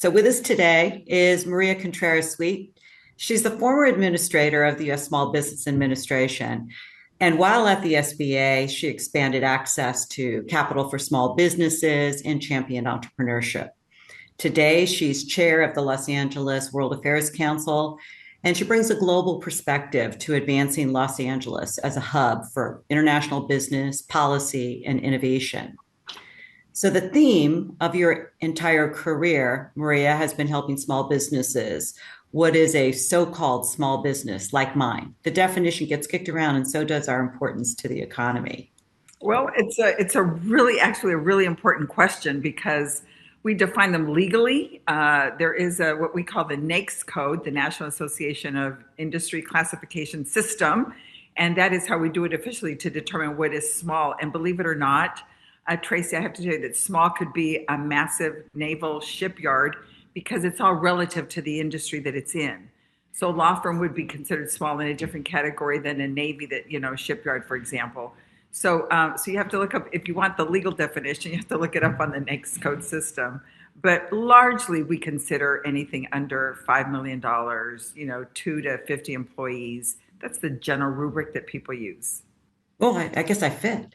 So with us today is Maria Contreras-Sweet. She's the former administrator of the U.S. Small Business Administration. And while at the SBA, she expanded access to capital for small businesses and championed entrepreneurship. Today, she's chair of the Los Angeles World Affairs Council, and she brings a global perspective to advancing Los Angeles as a hub for international business, policy, and innovation. So, the theme of your entire career, Maria, has been helping small businesses. What is a so called small business like mine? The definition gets kicked around, and so does our importance to the economy. Well, it's a really actually a really important question because we define them legally. There is what we call the NAICS code, the National Association of Industry Classification System, and that is how we do it officially to determine what is small. And believe it or not, Tracy, I have to tell you that small could be a massive naval shipyard because it's all relative to the industry that it's in. So a law firm would be considered small in a different category than a Navy shipyard, for example. So you have to look up, if you want the legal definition, you have to look it up on the NAICS code system. But largely, we consider anything under $5 million, 2 to 50 employees. That's the general rubric that people use. Well, I guess I fit.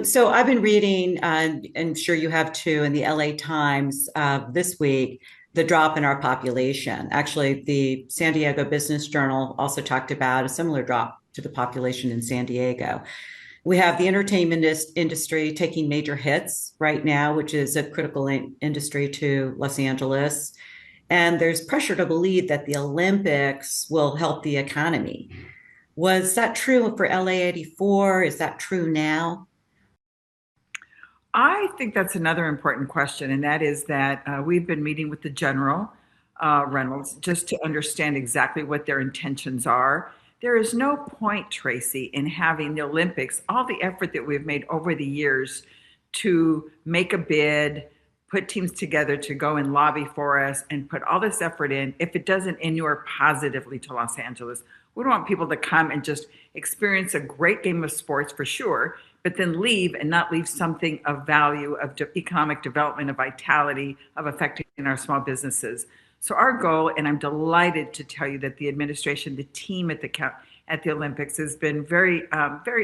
So I've been reading, and I'm sure you have too, in the LA Times this week, the drop in our population. Actually, the San Diego Business Journal also talked about a similar drop to the population in San Diego. We have the entertainment industry taking major hits right now, which is a critical industry to Los Angeles. And there's pressure to believe that the Olympics will help the economy. Was that true for LA 84? Is that true now? I think that's another important question, and that is that we've been meeting with the General Reynolds just to understand exactly what their intentions are. There is no point, Tracy, in having the Olympics, all the effort that we've made over the years to make a bid, put teams together to go and lobby for us, and put all this effort in, if it doesn't inure positively to Los Angeles. We don't want people to come and just experience a great game of sports for sure, but then leave and not leave something of value, of economic development, of vitality, of affecting our small businesses. So our goal, and I'm delighted to tell you that the administration, the team at the Olympics has been very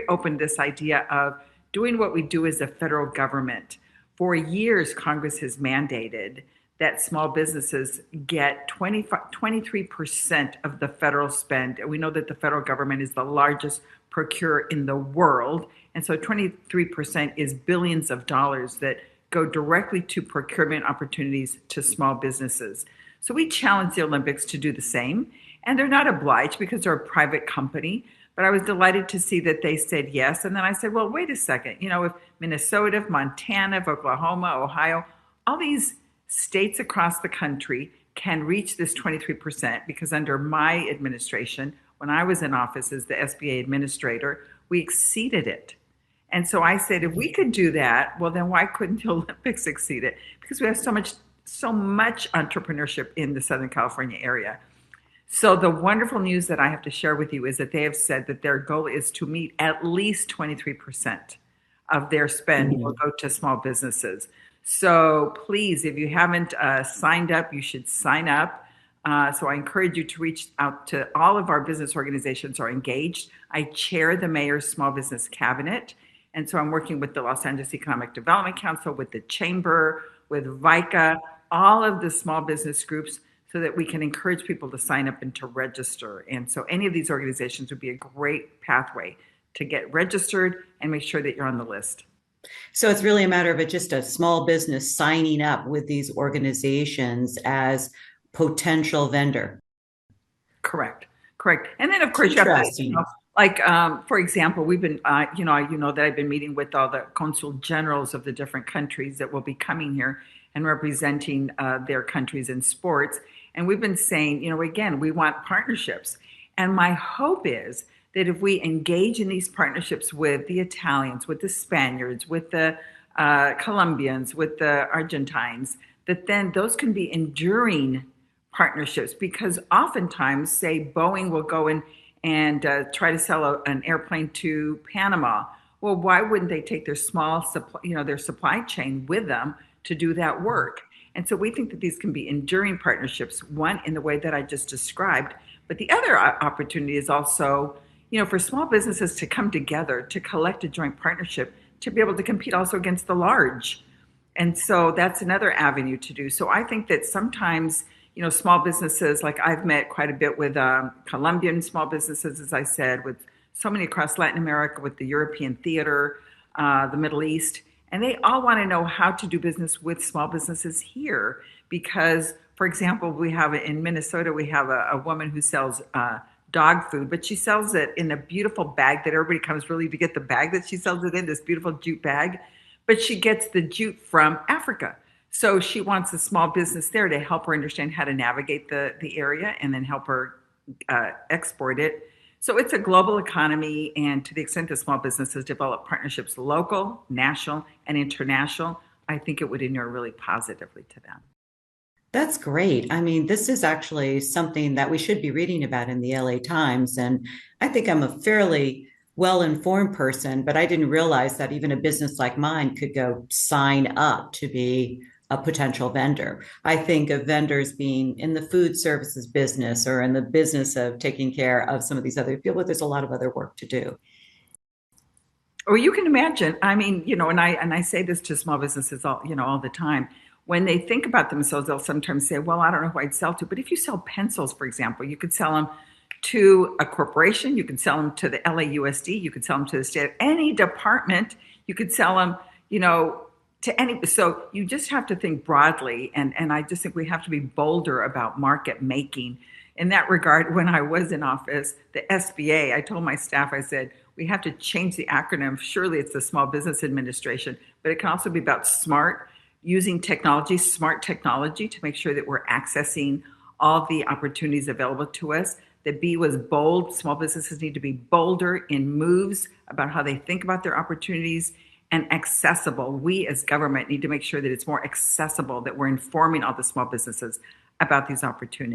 open to this idea of doing what we do as a federal government. For years, Congress has mandated that small businesses get 23% of the federal spend. And we know that the federal government is the largest procurer in the world. And so 23% is billions of dollars that go directly to procurement opportunities to small businesses. So we challenge the Olympics to do the same. And they're not obliged because they're a private company. But I was delighted to see that they said yes. And then I said, well, wait a second. If Minnesota, if Montana, if Oklahoma, Ohio, all these states across the country can reach this 23%, because under my administration, when I was in office as the SBA administrator, we exceeded it. And so I said, if we could do that, well, then why couldn't the Olympics exceed it? Because we have so much entrepreneurship in the Southern California area. So the wonderful news that I have to share with you is that they have said that their goal is to meet at least 23% of their spend will go to small businesses. So please, if you haven't signed up, you should sign up. So I encourage you to reach out to all of our business organizations are engaged. I chair the mayor's small business cabinet. And so I'm working with the Los Angeles Economic Development Council, with the Chamber, with VICA, all of the small business groups, so that we can encourage people to sign up and to register. And so any of these organizations would be a great pathway to get registered and make sure that you're on the list. So it's really a matter of just a small business signing up with these organizations as potential vendor. Correct. And then, of course, you have to, Interesting. for example, we've been, that I've been meeting with all the consul generals of the different countries that will be coming here and representing their countries in sports. And we've been saying, again, we want partnerships. And my hope is that if we engage in these partnerships with the Italians, with the Spaniards, with the Colombians, with the Argentines, that then those can be enduring partnerships, because oftentimes, say, Boeing will go in and try to sell an airplane to Panama, Well, why wouldn't they take their small supply, their supply chain with them to do that work? And so we think that these can be enduring partnerships, one in the way that I just described, but the other opportunity is also, for small businesses to come together to collect a joint partnership to be able to compete also against the large. And so that's another avenue to do. So I think that sometimes, small businesses, like I've met quite a bit with Colombian small businesses, as I said, with so many across Latin America, with the European theater, the Middle East, and they all want to know how to do business with small businesses here. Because, for example, we have in Minnesota, we have a woman who sells dog food, but she sells it in a beautiful bag that everybody comes really to get the bag that she sells it in, this beautiful jute bag. But she gets the jute from Africa. So she wants a small business there to help her understand how to navigate the area and then help her export it. So it's a global economy, and to the extent that small businesses develop partnerships, local, national, and international, I think it would inure really positively to them. That's great. I mean, this is actually something that we should be reading about in the LA Times. And I think I'm a fairly well-informed person, but I didn't realize that even a business like mine could go sign up to be a potential vendor. I think of vendors being in the food services business or in the business of taking care of some of these other people, but there's a lot of other work to do. Or you can imagine, I mean, and I say this to small businesses all the time. When they think about themselves, they'll sometimes say, well, I don't know who I'd sell to. But if you sell pencils, for example, you could sell them to a corporation, you could sell them to the LAUSD, you could sell them to the state, any department, you could sell them, to any. So you just have to think broadly. And I just think we have to be bolder about market making. In that regard, when I was in office, the SBA, I told my staff, I said, we have to change the acronym. Surely it's the Small Business Administration, but it can also be about SMART, using technology, smart technology, to make sure that we're accessing all the opportunities available to us. The B was bold. Small businesses need to be bolder in moves about how they think about their opportunities, and accessible. We as government need to make sure that it's more accessible, that we're informing all the small businesses about these opportunities.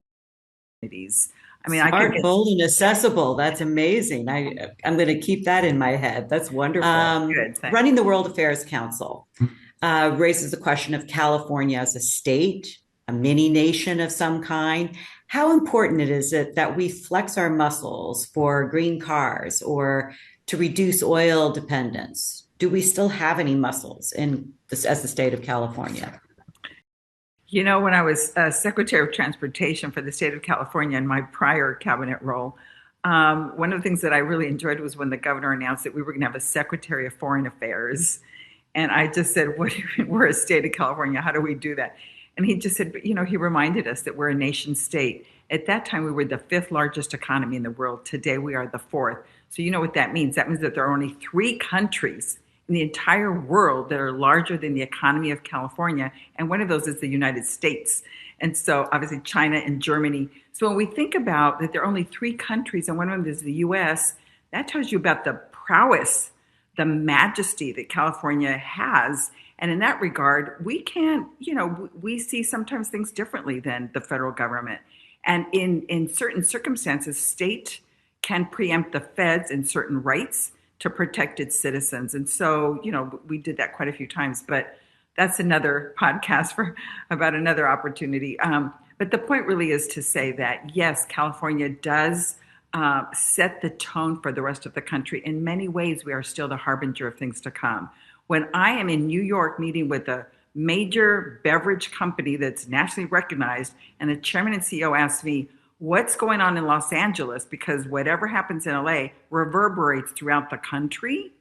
I mean, I could Smart, get bold, and accessible. That's amazing. I'm going to keep that in my head. That's wonderful. Good, thanks. Running the World Affairs Council raises the question of California as a state, a mini nation of some kind. How important it is it that we flex our muscles for green cars or to reduce oil dependence? Do we still have any muscles in this as the state of California? When I was Secretary of Transportation for the state of California in my prior cabinet role, one of the things that I really enjoyed was when the governor announced that we were going to have a Secretary of Foreign Affairs. And I just said, "What? We're a state of California. How do we do that?" And he just said, he reminded us that we're a nation state. At that time, we were the fifth largest economy in the world. Today, we are the fourth. So you know what that means? That means that there are only three countries in the entire world that are larger than the economy of California. And one of those is the United States. And so obviously China and Germany. So when we think about that there are only three countries and one of them is the US, that tells you about the prowess, the majesty that California has. And in that regard, we can't, we see sometimes things differently than the federal government. And in certain circumstances, state can preempt the feds in certain rights to protect its citizens. And so, we did that quite a few times, but that's another podcast for about another opportunity. But the point really is to say that, yes, California does set the tone for the rest of the country. In many ways, we are still the harbinger of things to come. When I am in New York meeting with a major beverage company that's nationally recognized, and the chairman and CEO asks me, what's going on in Los Angeles, because whatever happens in LA reverberates throughout the country,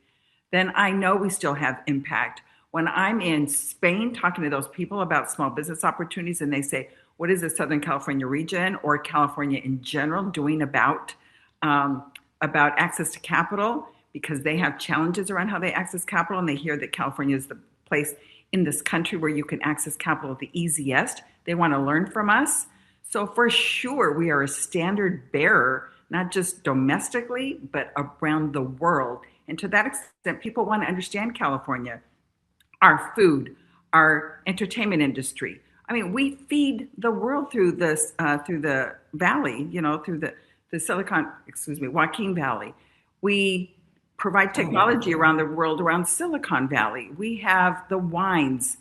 then I know we still have impact. When I'm in Spain talking to those people about small business opportunities and they say, what is the Southern California region or California in general doing about access to capital, because they have challenges around how they access capital, and they hear that California is the place in this country where you can access capital the easiest. They want to learn from us. So for sure, we are a standard bearer, not just domestically, but around the world. And to that extent, people want to understand California, our food, our entertainment industry. I mean, we feed the world through this, through the valley, through the Joaquin Valley. We provide Oh, wow. technology around the world, around Silicon Valley. We have the wines,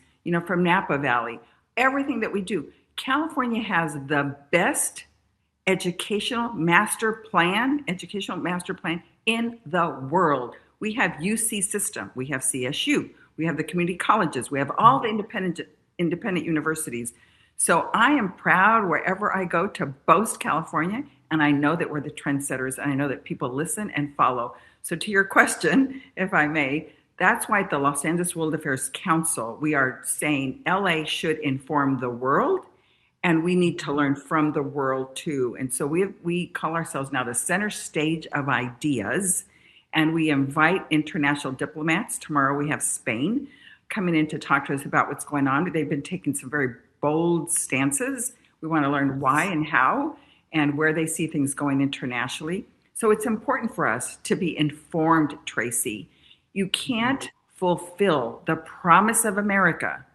from Napa Valley. Everything that we do. California has the best educational master plan in the world. We have UC system, we have CSU, we have the community colleges, we have all the independent universities. So I am proud wherever I go to boast California, and I know that we're the trendsetters, and I know that people listen and follow. So to your question, if I may, that's why at the Los Angeles World Affairs Council, we are saying LA should inform the world, and we need to learn from the world too. And so we call ourselves now the center stage of ideas, and we invite international diplomats. Tomorrow we have Spain coming in to talk to us about what's going on. They've been taking some very bold stances. We want to learn why and how and where they see things going internationally. So it's important for us to be informed, Tracy. You can't fulfill the promise of America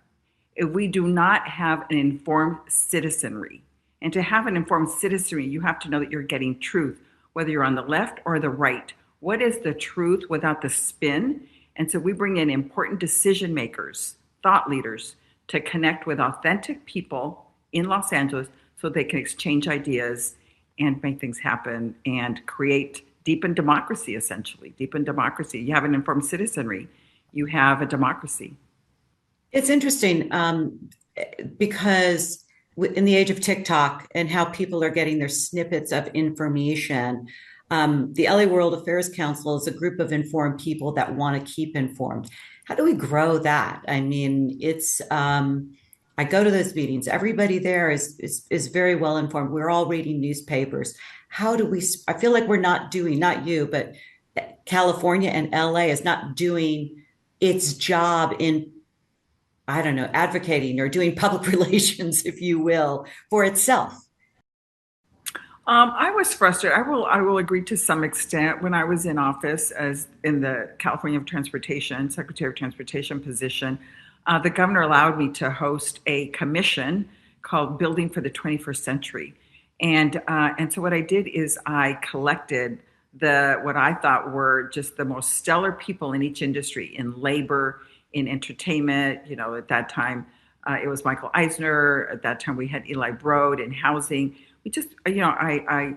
if we do not have an informed citizenry. And to have an informed citizenry, you have to know that you're getting truth, whether you're on the left or the right. What is the truth without the spin? And so we bring in important decision makers, thought leaders, to connect with authentic people in Los Angeles so they can exchange ideas and make things happen and create deepen democracy, essentially. Deepen democracy. You have an informed citizenry, you have a democracy. It's interesting because in the age of TikTok and how people are getting their snippets of information, the LA World Affairs Council is a group of informed people that want to keep informed. How do we grow that? I mean, I go to those meetings. Everybody there is very well informed. We're all reading newspapers. How do we? I feel like we're not doing, not you, but California and LA is not doing its job in, I don't know, advocating or doing public relations, if you will, for itself. I was frustrated. I will agree to some extent. When I was in office as in the California of Transportation, Secretary of Transportation position, the governor allowed me to host a commission called Building for the 21st Century. And so what I did is I collected the what I thought were just the most stellar people in each industry, in labor, in entertainment. At that time, it was Michael Eisner. At that time, we had Eli Broad in housing. We just, I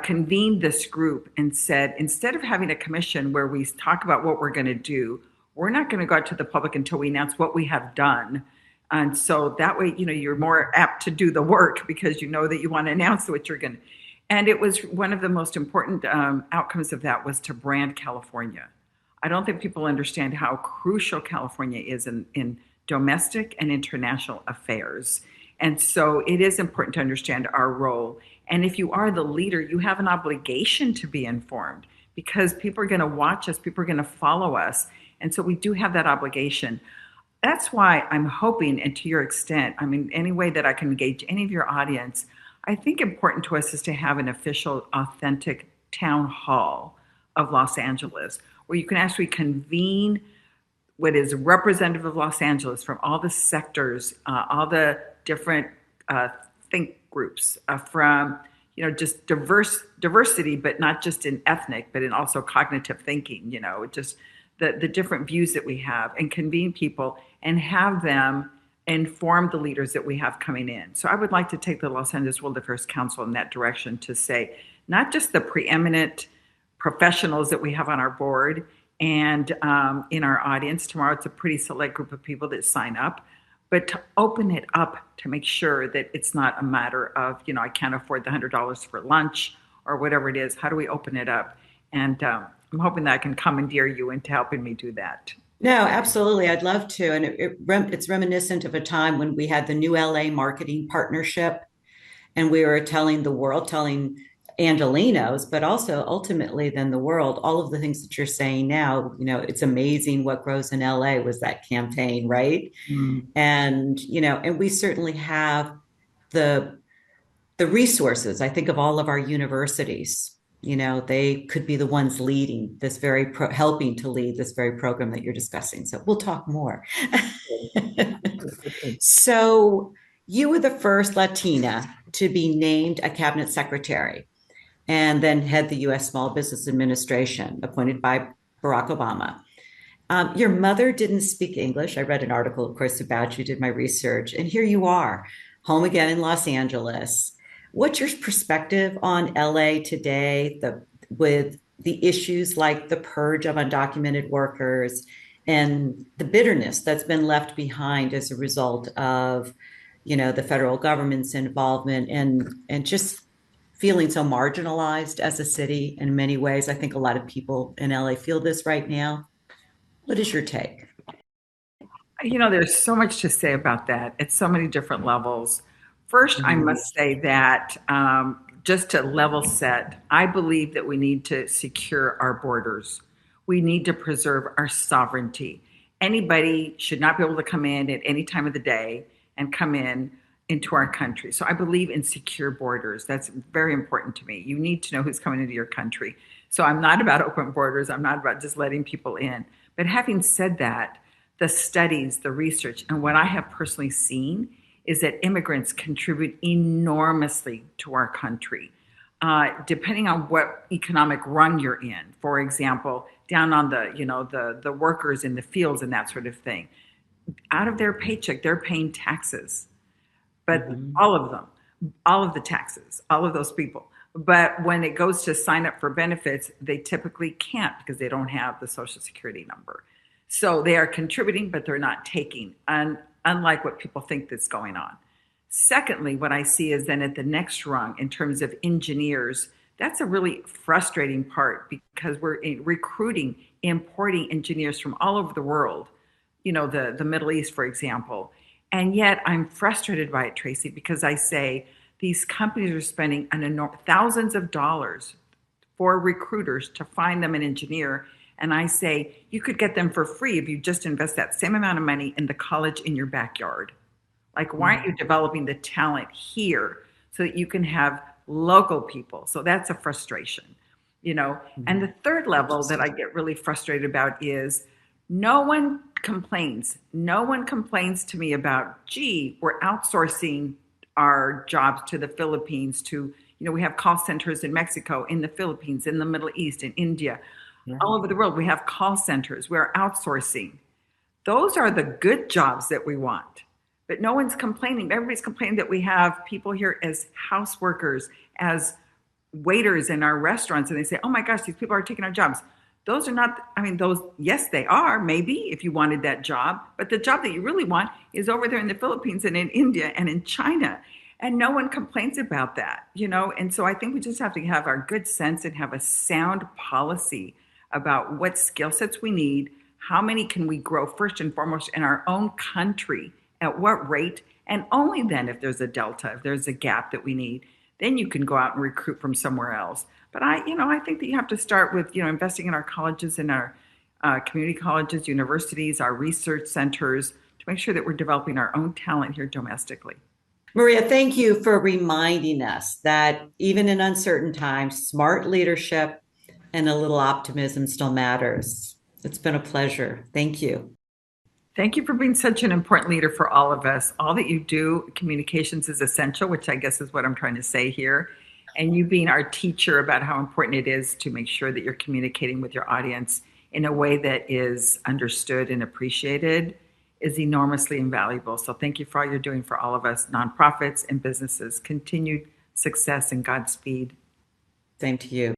convened this group and said, instead of having a commission where we talk about what we're going to do, we're not going to go out to the public until we announce what we have done. And so that way, you're more apt to do the work because you know that you want to announce what you're going to. And it was one of the most important outcomes of that was to brand California. I don't think people understand how crucial California is in domestic and international affairs. And so it is important to understand our role. And if you are the leader, you have an obligation to be informed because people are going to watch us, people are going to follow us. And so we do have that obligation. That's why I'm hoping, and to your extent, I mean, any way that I can engage any of your audience, I think important to us is to have an official, authentic town hall of Los Angeles where you can actually convene what is representative of Los Angeles from all the sectors, all the different think groups from, just diversity, but not just in ethnic, but in also cognitive thinking, just the different views that we have and convene people and have them inform the leaders that we have coming in. So I would like to take the Los Angeles World Affairs Council in that direction to say, not just the preeminent professionals that we have on our board and in our audience. Tomorrow, it's a pretty select group of people that sign up, but to open it up to make sure that it's not a matter of, I can't afford the $100 for lunch or whatever it is. How do we open it up? And I'm hoping that I can commandeer you into helping me do that. No, absolutely. I'd love to. And it's reminiscent of a time when we had the new LA marketing partnership and we were telling the world, telling Angelinos, but also ultimately then the world, all of the things that you're saying now, it's amazing what grows in LA was that campaign, right? Mm. And we certainly have the resources. I think of all of our universities, they could be the ones leading this helping to lead this very program that you're discussing. So we'll talk more. So you were the first Latina to be named a cabinet secretary. and then head the US Small Business Administration, appointed by Barack Obama. Your mother didn't speak English. I read an article, of course, about you, did my research, and here you are, home again in Los Angeles. What's your perspective on LA today, with the issues like the purge of undocumented workers and the bitterness that's been left behind as a result of, the federal government's involvement and just feeling so marginalized as a city in many ways? I think a lot of people in LA feel this right now. What is your take? There's so much to say about that at so many different levels. First, I Mhm. must say that just to level set, I believe that we need to secure our borders. We need to preserve our sovereignty. Anybody should not be able to come in at any time of the day and come in into our country. So I believe in secure borders. That's very important to me. You need to know who's coming into your country. So I'm not about open borders. I'm not about just letting people in. But having said that, the studies, the research, and what I have personally seen is that immigrants contribute enormously to our country. Depending on what economic rung you're in, for example, down on the workers in the fields and that sort of thing, out of their paycheck, they're paying taxes, but Mhm. all of them, all of the taxes, all of those people. But when it goes to sign up for benefits, they typically can't because they don't have the social security number. So they are contributing, but they're not taking, unlike what people think that's going on. Secondly, what I see is then at the next rung in terms of engineers, that's a really frustrating part because we're recruiting, importing engineers from all over the world, the Middle East, for example. And yet I'm frustrated by it, Tracy, because I say these companies are spending thousands of dollars for recruiters to find them an engineer. And I say, you could get them for free if you just invest that same amount of money in the college in your backyard. Like, why aren't you developing the talent here so that you can have local people? So that's a frustration. And the Mhm. third level that I Interesting. get really frustrated about is no one complains. No one complains to me about, gee, we're outsourcing our jobs to the Philippines, we have call centers in Mexico, in the Philippines, in the Middle East, in India, all Right. over the world. We have call centers. We're outsourcing. Those are the good jobs that we want. But no one's complaining. Everybody's complaining that we have people here as house workers, as waiters in our restaurants, and they say, oh my gosh, these people are taking our jobs. Those are not, I mean, those, yes, they are, maybe if you wanted that job, but the job that you really want is over there in the Philippines and in India and in China. And no one complains about that. And so I think we just have to have our good sense and have a sound policy about what skill sets we need, how many can we grow first and foremost in our own country, at what rate, and only then if there's a delta, if there's a gap that we need, then you can go out and recruit from somewhere else. But I think that you have to start with, investing in our colleges and our community colleges, universities, our research centers to make sure that we're developing our own talent here domestically. Maria, thank you for reminding us that even in uncertain times, smart leadership and a little optimism still matters. It's been a pleasure. Thank you. Thank you for being such an important leader for all of us. All that you do, communications is essential, which I guess is what I'm trying to say here. And you being our teacher about how important it is to make sure that you're communicating with your audience in a way that is understood and appreciated is enormously invaluable. So thank you for all you're doing for all of us, nonprofits and businesses. Continued success and Godspeed. Same to you.